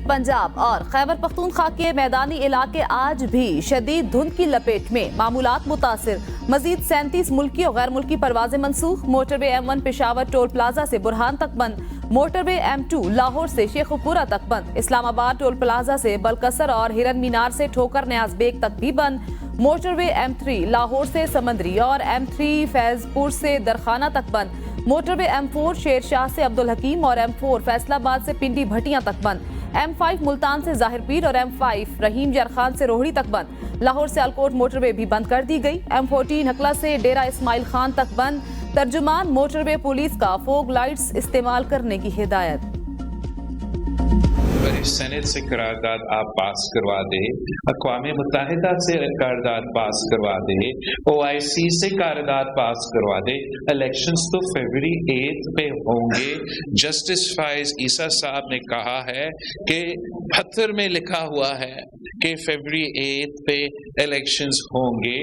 पंजाब और खैबर पख्तूनख्वा के मैदानी इलाके आज भी शदीद धुंध की लपेट में, मामूलात मुतासिर। मजीद 37 मुल्की और गैर मुल्की परवाजें मनसूख। Motorway M1 Peshawar toll plaza से बुरहान तक बंद। मोटरवे M2 लाहौर से शेखुपुरा तक बंद। इस्लामाबाद टोल प्लाजा से बलकसर और हिरन मीनार से ठोकर न्याज बेग तक भी बंद। मोटरवे M3 लाहौर से समंदरी और M3 फैजपुर से दरखाना तक बंद। मोटरवे M4 शेरशाह से अब्दुल हकीम और M4 फैसलाबाद से पिंडी भटियां तक बंद। M5 मुल्तान से जाहिर पीर और M5 रहीम जरखान से रोहड़ी तक बंद। लाहौर से अलकोट मोटरवे भी बंद कर दी गई। M14 हकला से डेरा इस्माइल खान तक बंद। तर्जुमान मोटरवे पुलिस का फोग लाइट्स इस्तेमाल करने की हिदायत। सेनेट से करारदाद आप पास करवा दे, अक़वाम मुत्तहिदा से करारदाद पास करवा दे, OIC से करारदाद पास करवा दे। इलेक्शंस तो फरवरी 8 पे होंगे। जस्टिस फाइज ईसा साहब ने कहा है कि पत्थर में लिखा हुआ है कि फरवरी 8 पे इलेक्शंस होंगे।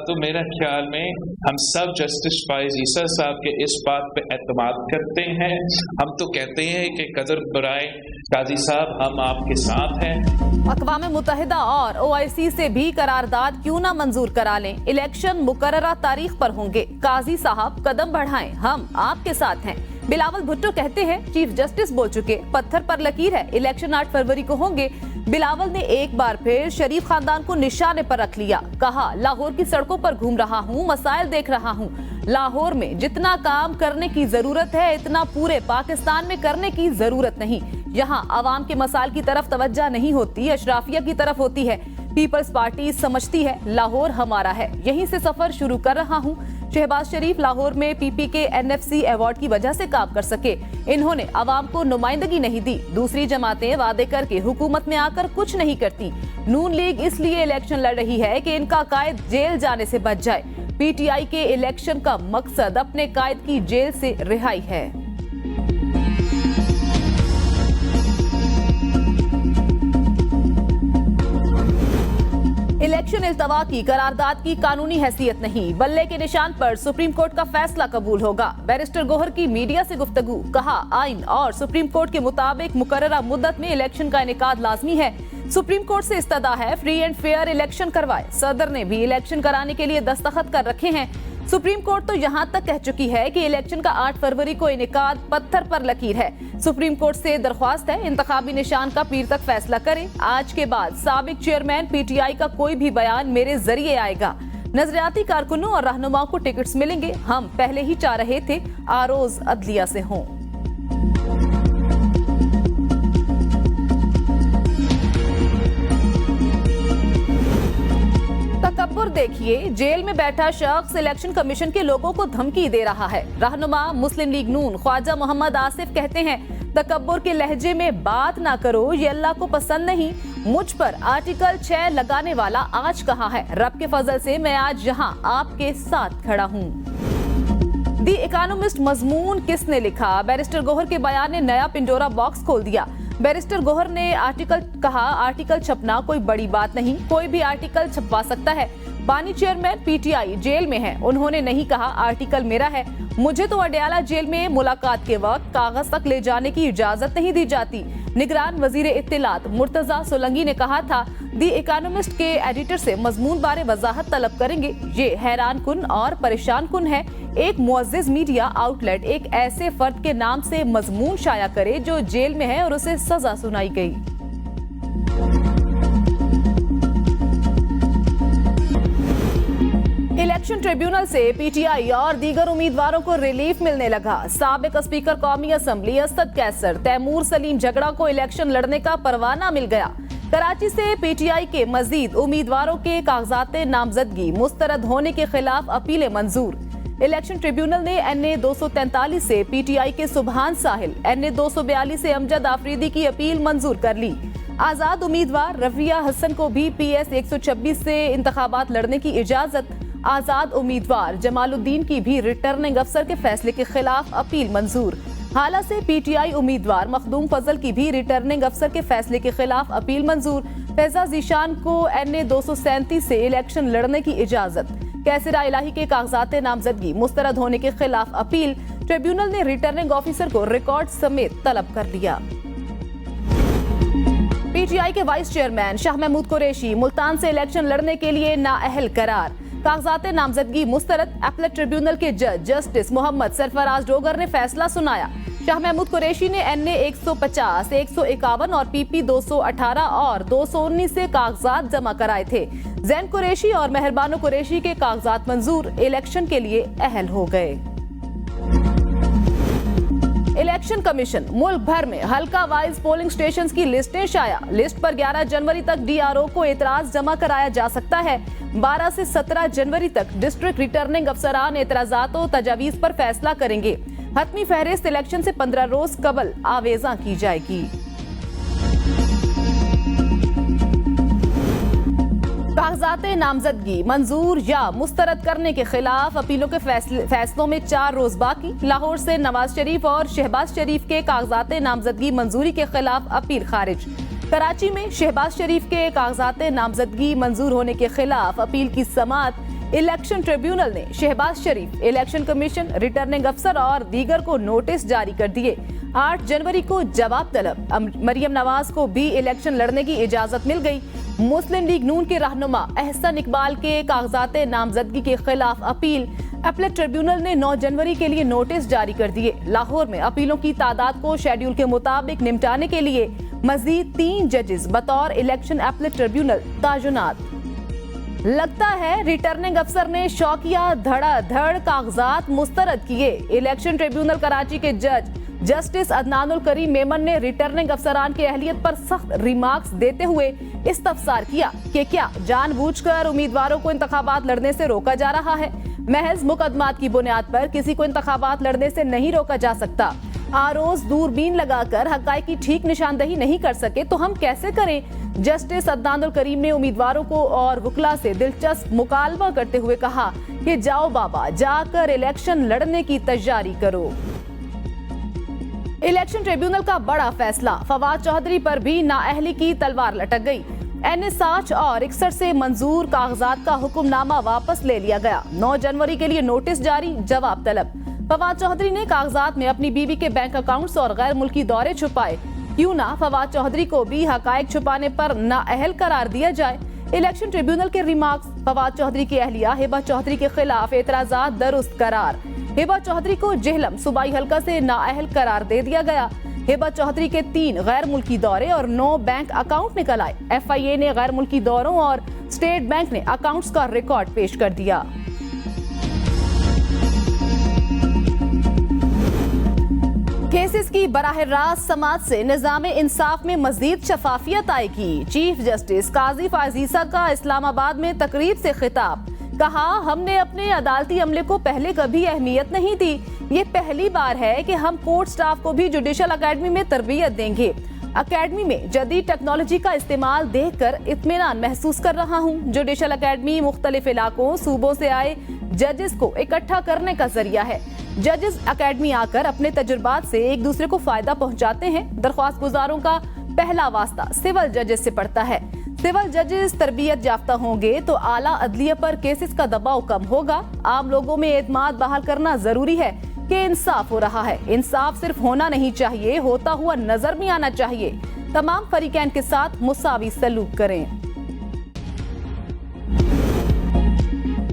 तो मेरा ख्याल में हम सब जस्टिस फाइज ईसा साहब के इस बात पे एतमाद करते हैं। हम तो कहते हैं कि कदर बराए काजी साहब, हम आपके साथ हैं। अक़वाम मुत्तहिदा और OIC से भी करारदाद क्यों ना मंजूर करा लें। इलेक्शन मुकर्ररा तारीख पर होंगे। काजी साहब कदम बढ़ाएं, हम आपके साथ हैं। बिलावल भुट्टो कहते हैं चीफ जस्टिस बोल चुके, पत्थर पर लकीर है, इलेक्शन 8 फरवरी को होंगे। बिलावल ने एक बार फिर शरीफ खानदान को निशाने पर रख लिया। कहा लाहौर की सड़कों पर घूम रहा हूँ, मसाइल देख रहा हूँ। लाहौर में जितना काम करने की जरूरत है इतना पूरे पाकिस्तान में करने की जरूरत नहीं। यहाँ आवाम के मसाइल की तरफ तवज्जो नहीं होती, अशराफिया की तरफ होती है। पीपल्स पार्टी समझती है लाहौर हमारा है, यहीं से सफर शुरू कर रहा हूँ। शहबाज शरीफ लाहौर में PPK NFC अवार्ड की वजह से काम कर सके। इन्होंने आवाम को नुमाइंदगी नहीं दी। दूसरी जमातें वादे करके हुकूमत में आकर कुछ नहीं करती। नून लीग इसलिए इलेक्शन लड़ रही है कि इनका कायद जेल जाने से बच जाए। PTI के इलेक्शन का मकसद अपने कायद की जेल से रिहाई है। इलेक्शन इल्तवा की करारदाद की कानूनी हैसियत नहीं, बल्ले के निशान पर सुप्रीम कोर्ट का फैसला कबूल होगा। बैरिस्टर गोहर की मीडिया से गुफ्तगू, कहा आइन और सुप्रीम कोर्ट के मुताबिक मुकर्ररा मुद्दत में इलेक्शन का इनेकाद लाजमी है। सुप्रीम कोर्ट से इस्तदा है फ्री एंड फेयर इलेक्शन करवाए। सदर ने भी इलेक्शन कराने के लिए दस्तखत कर रखे हैं। सुप्रीम कोर्ट तो यहाँ तक कह चुकी है कि इलेक्शन का 8 फरवरी को इनेकाद पत्थर पर लकीर है। सुप्रीम कोर्ट से दरख्वास्त है इंतखाबी निशान का पीर तक फैसला करे। आज के बाद साबिक चेयरमैन PTI का कोई भी बयान मेरे जरिए आएगा। नजरियाती कारकुनों और रहनुमाओं को टिकट्स मिलेंगे। हम पहले ही चाह रहे थे आरोज अदलिया से हों। तकब्बुर देखिए, जेल में बैठा शख्स इलेक्शन कमीशन के लोगों को धमकी दे रहा है। रहनुमा मुस्लिम लीग नून ख्वाजा मोहम्मद आसिफ कहते हैं तकब्बुर के लहजे में बात ना करो, ये अल्लाह को पसंद नहीं। मुझ पर आर्टिकल 6 लगाने वाला आज कहाँ है? रब के फजल से मैं आज यहाँ आपके साथ खड़ा हूँ। दी इकोनॉमिस्ट मजमून किसने लिखा? बैरिस्टर गोहर के बयान ने नया पिंडोरा बॉक्स खोल दिया। बैरिस्टर गोहर ने आर्टिकल छपना कोई बड़ी बात नहीं, कोई भी आर्टिकल छपवा सकता है। बानी चेयरमैन PTI जेल में है, उन्होंने नहीं कहा आर्टिकल मेरा है। मुझे तो अडयाला जेल में मुलाकात के वक्त कागज तक ले जाने की इजाजत नहीं दी जाती। निगरान वजीर इत्तिलात मुर्तजा सोलंगी ने कहा था दी इकोनॉमिस्ट के एडिटर से मजमून बारे वजाहत तलब करेंगे। ये हैरान कुन और परेशान कुन है, एक मुअज़्ज़िज़ मीडिया आउटलेट एक ऐसे फर्द के नाम से मजमून शाया करे जो जेल में है और उसे सजा सुनाई गई। इलेक्शन ट्रिब्यूनल से PTI और दीगर उम्मीदवारों को रिलीफ मिलने लगा। साबिक स्पीकर कौमी असम्बली असद कैसर तैमूर सलीम झगड़ा को इलेक्शन लड़ने का परवाना मिल गया। कराची से PTI के मजीद उम्मीदवारों के कागजात नामजदगी मुस्तरद होने के खिलाफ अपीलें मंजूर। इलेक्शन ट्रिब्यूनल ने NA 243 से PTI के सुबहान साहिल, NA 242 से अमजद आफरीदी की अपील मंजूर कर ली। आजाद उम्मीदवार रफिया हसन को भी PS 126 से इंतखाबात लड़ने की इजाजत। आजाद उम्मीदवार जमालुद्दीन की भी रिटर्निंग अफसर के फैसले के खिलाफ अपील मंजूर। हाला से PTI उम्मीदवार मखदूम फजल की भी रिटर्निंग अफसर के फैसले के खिलाफ अपील मंजूर। फैजा जीशान को NA 237 से इलेक्शन लड़ने की इजाजत। कैसरा इलाही के कागजात नामजदगी मुस्तरद होने के खिलाफ अपील। ट्रिब्यूनल ने रिटर्निंग ऑफिसर को रिकॉर्ड समेत तलब कर लिया। पीटीआई के वाइस चेयरमैन शाह महमूद कुरैशी मुल्तान से इलेक्शन लड़ने के लिए नाअहल करार। कागजात नामजदगी मुस्तरद। अपीलेट ट्रिब्यूनल के जज जस्टिस मोहम्मद सरफराज डोगर ने फैसला सुनाया। शाह महमूद कुरैशी ने NA 150, 151 और PP 218 और 219 से कागजात जमा कराए थे। जैन कुरैशी और मेहरबानो कुरैशी के कागजात मंजूर, इलेक्शन के लिए अहल हो गए। इलेक्शन कमीशन मुल्क भर में हल्का वाइज पोलिंग स्टेशन की लिस्टें शाया। लिस्ट पर 11 जनवरी तक DRO को एतराज जमा कराया जा सकता है। 12 से 17 जनवरी तक डिस्ट्रिक्ट रिटर्निंग अफसरान एतराजात और तजावीज पर फैसला करेंगे। हतमी फहरिस्त इलेक्शन से 15 रोज कबल आवेजा की जाएगी। कागजात नामजदगी मंजूर या मुस्तरद करने के खिलाफ अपीलों के फैसलों में 4 रोज बाकी। लाहौर से नवाज शरीफ और शहबाज शरीफ के कागजात नामजदगी मंजूरी के खिलाफ अपील खारिज। कराची में शहबाज शरीफ के कागजात नामजदगी मंजूर होने के खिलाफ अपील की समाअत इलेक्शन ट्रिब्यूनल ने शहबाज शरीफ, इलेक्शन कमीशन, रिटर्निंग अफसर और दीगर को नोटिस जारी कर दिए। 8 जनवरी को जवाब तलब। मरियम नवाज को भी इलेक्शन लड़ने की इजाजत मिल गई। मुस्लिम लीग नून के रहनुमा एहसन इकबाल के कागजात नामजदगी के खिलाफ अपील। अपीलेट ट्रिब्यूनल ने 9 जनवरी के लिए नोटिस जारी कर दिए। लाहौर में अपीलों की तादाद को शेड्यूल के मुताबिक निपटाने के लिए मजीद 3 जजेस बतौर इलेक्शन अपीलेट ट्रिब्यूनल ताजुनात। लगता है रिटर्निंग अफसर ने शौकिया धड़ाधड़ कागजात मुस्तरद किए। इलेक्शन ट्रिब्यूनल कराची के जज जस्टिस अदनानुल करीम मेमन ने रिटर्निंग अफसरान की अहलियत पर सख्त रिमार्क्स देते हुए इस्तफसार किया कि क्या जानबूझकर उम्मीदवारों को इंतखाबात लड़ने से रोका जा रहा है। महज मुकदमात की बुनियाद पर किसी को इंतखाबात लड़ने से नहीं रोका जा सकता। आरोज दूरबीन लगाकर हकाइक की ठीक निशानदही नहीं कर सके तो हम कैसे करें। जस्टिस अदनानुल करीम ने उम्मीदवारों को और वकला से दिलचस्प मुकालमा करते हुए कहा कि जाओ बाबा, जाकर इलेक्शन लड़ने की तैयारी करो। इलेक्शन ट्रिब्यूनल का बड़ा फैसला। फवाद चौधरी पर भी नाअहली की तलवार लटक गई। NA 60 और 61 से मंजूर कागजात का हुक्मनामा वापस ले लिया गया। 9 जनवरी के लिए नोटिस जारी, जवाब तलब। फवाद चौधरी ने कागजात में अपनी बीवी के बैंक अकाउंट्स और गैर मुल्की दौरे छुपाए। क्यों ना फवाद चौधरी को भी हकायक छुपाने पर नाअहल करार दिया जाए। इलेक्शन ट्रिब्यूनल के रिमार्क्स। फवाद चौधरी की अहलिया हिबा चौधरी के खिलाफ एतराजात दुरुस्त करार। हिबा चौधरी को जेहलम सूबाई हल्का से नाअहल करार दे दिया गया। हिबा चौधरी के 3 गैर मुल्की दौरे और 9 बैंक अकाउंट निकल आए। FIA ने गैर मुल्की दौरों और स्टेट बैंक ने अकाउंट्स का रिकॉर्ड पेश कर दिया। केसेस की बराह रास्त समात से निजाम इंसाफ में मजीद शफाफियत आएगी। चीफ जस्टिस काजी फाजीसा का इस्लामाबाद में तकरीब से खिताब। कहा, हमने अपने अदालती अमले को पहले कभी अहमियत नहीं दी। ये पहली बार है कि हम कोर्ट स्टाफ को भी जुडिशल अकेडमी में तरबियत देंगे। अकेडमी में जदीद टेक्नोलॉजी का इस्तेमाल देखकर इत्मीनान महसूस कर रहा हूँ। जुडिशल अकेडमी मुख्तलिफ इलाकों सूबों से आए जजेस को इकट्ठा करने का जरिया है। जजेस अकेडमी आकर अपने तजुर्बात से एक दूसरे को फायदा पहुंचाते हैं। दरख्वास्त गुजारों का पहला वास्ता सिविल जजेस से पड़ता है। सिविल जजेस तरबियत याफ्ता होंगे तो आला अदलिया पर केसेस का दबाव कम होगा। आम लोगों में एतमाद बहाल करना जरूरी है कि इंसाफ हो रहा है। इंसाफ सिर्फ होना नहीं चाहिए, होता हुआ नजर भी आना चाहिए। तमाम फरीकैन के साथ मुसावी सलूक करें।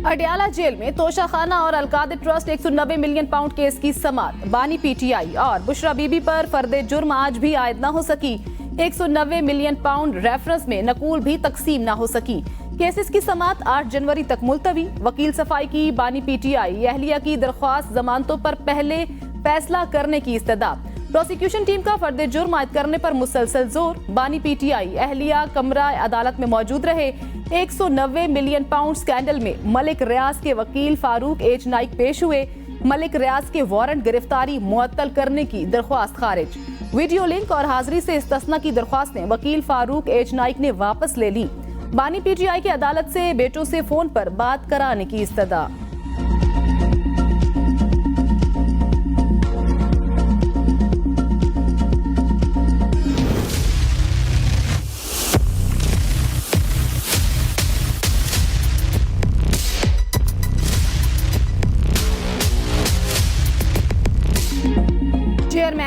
अडयाला जेल में तोशाखाना और Al-Qadir trust 190 million pound case की समाअत। बानी PTI और बुशरा बीबी पर फर्दे जुर्म आज भी आयद न हो सकी। 190 मिलियन पाउंड रेफरेंस में नकूल भी तकसीम न हो सकी। केसेस की समाअत 8 जनवरी तक मुलतवी। वकील सफाई की बानी PTI अहलिया की दरख्वास्त जमानतों पर पहले फैसला करने की इस्तदा। प्रोसिक्यूशन टीम का फर्दे जुर्म आयद करने पर मुसलसल जोर। बानी PTI अहलिया कमरा अदालत में मौजूद रहे। 190 मिलियन पाउंड स्कैंडल में मलिक रियाज के वकील फारूक H नाइक पेश हुए। मलिक रियाज के वारंट गिरफ्तारी मुअत्तल करने की दरख्वास्त खारिज। वीडियो लिंक और हाजिरी से इस्तिस्ना की दरख्वास्तें वकील फारूक H नाइक ने वापस ले ली। बानी PTI की अदालत से बेटों से फोन पर बात कराने की इस्तदा।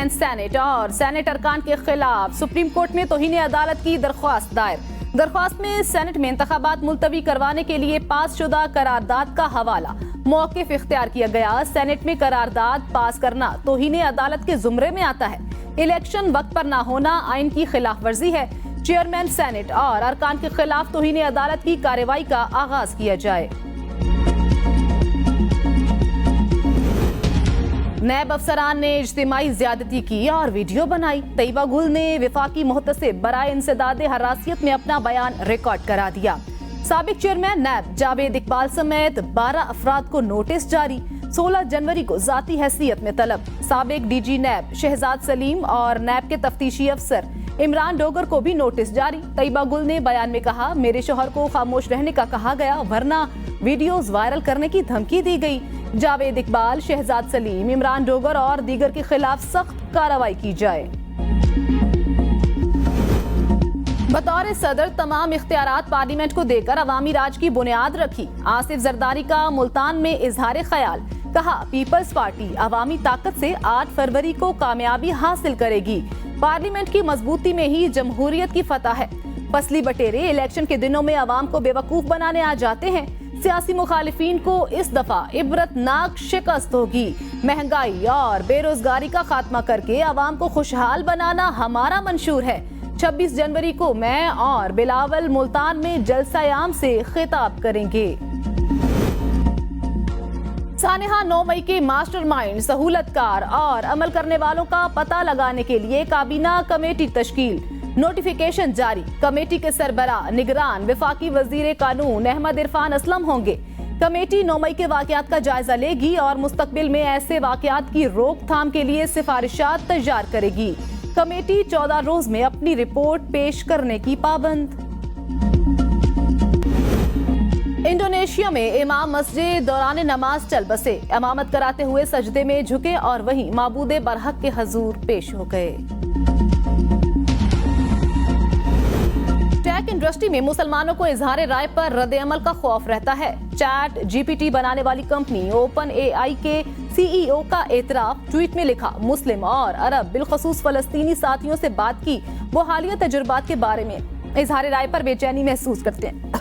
चेयरमैन सेनेट और सेनेट अरकान के खिलाफ सुप्रीम कोर्ट में तौहीन अदालत की दरख्वास्त दायर। दरख्वास्त में सेनेट में इंतखाबात मुलतवी करवाने के लिए पास शुदा करारदाद का हवाला मौक़िफ़ इख्तियार किया गया। सेनेट में करारदाद पास करना तौहीन अदालत के जुमरे में आता है। इलेक्शन वक्त पर न होना आइन की खिलाफ वर्जी है। चेयरमैन सेनेट और अरकान के खिलाफ तौहीन अदालत की कार्रवाई का आगाज किया जाए। नैब अफसरान ने इज्तिमाई ज्यादती की और वीडियो बनाई। तैयबा गुल ने वफाकी मुहतसिब बराए इंसदादे हरासियत में अपना बयान रिकॉर्ड करा दिया। साबिक चेयरमैन नैब जावेद इकबाल समेत 12 अफराद को नोटिस जारी। 16 जनवरी को जाती हैसियत में तलब। साबिक डीजी नैब शहजाद सलीम और नैब के तफ्तीशी अफसर इमरान डोगर को भी नोटिस जारी। तैयबा गुल ने बयान में कहा, मेरे शौहर को खामोश रहने का कहा गया वरना वीडियोस वायरल करने की धमकी दी गई। जावेद इकबाल, शहजाद सलीम, इमरान डोगर और दीगर के खिलाफ सख्त कार्रवाई की जाए। बतौर सदर तमाम इख्तियारात पार्लियामेंट को देकर अवामी राज की बुनियाद रखी। आसिफ जरदारी का मुल्तान में इजहार ख्याल, कहा पीपल्स पार्टी अवामी ताकत से 8 फरवरी को कामयाबी हासिल करेगी। पार्लियामेंट की मजबूती में ही जमहूरियत की फतह है। फसली बटेरे इलेक्शन के दिनों में अवाम को बेवकूफ बनाने आ जाते हैं। सियासी मुखालिफिन को इस दफा इबरतनाक शिकस्त होगी। महंगाई और बेरोजगारी का खात्मा करके अवाम को खुशहाल बनाना हमारा मंशूर है। 26 जनवरी को मैं और बिलावल मुल्तान में जलसा-ए-आम से खिताब करेंगे। सानेहा 9 मई के मास्टरमाइंड, सहूलतकार और अमल करने वालों का पता लगाने के लिए काबीना कमेटी तश्कील। नोटिफिकेशन जारी। कमेटी के सरबराह निगरान वफाकी वजीर कानून अहमद इरफान असलम होंगे। कमेटी 9 मई के वाकयात का जायजा लेगी और मुस्तकबिल में ऐसे वाकयात की रोकथाम के लिए सिफारिशात तैयार करेगी। कमेटी 14 रोज में अपनी रिपोर्ट पेश करने की पाबंद। इंडोनेशिया में इमाम मस्जिद दौरान नमाज चल बसे। इमामत कराते हुए सजदे में झुके और वहीं माबूदे बरहक के हजूर पेश हो गए। टेक इंडस्ट्री में मुसलमानों को इजहार राय पर रद्द अमल का खौफ रहता है। चैट जीपीटी बनाने वाली कंपनी ओपन एआई के सीईओ का एतराफ। ट्वीट में लिखा, मुस्लिम और अरब बिलखसूस फलस्तीनी साथियों से बात की, वो हालिया तजुर्बात के बारे में इजहार राय पर बेचैनी महसूस करते हैं।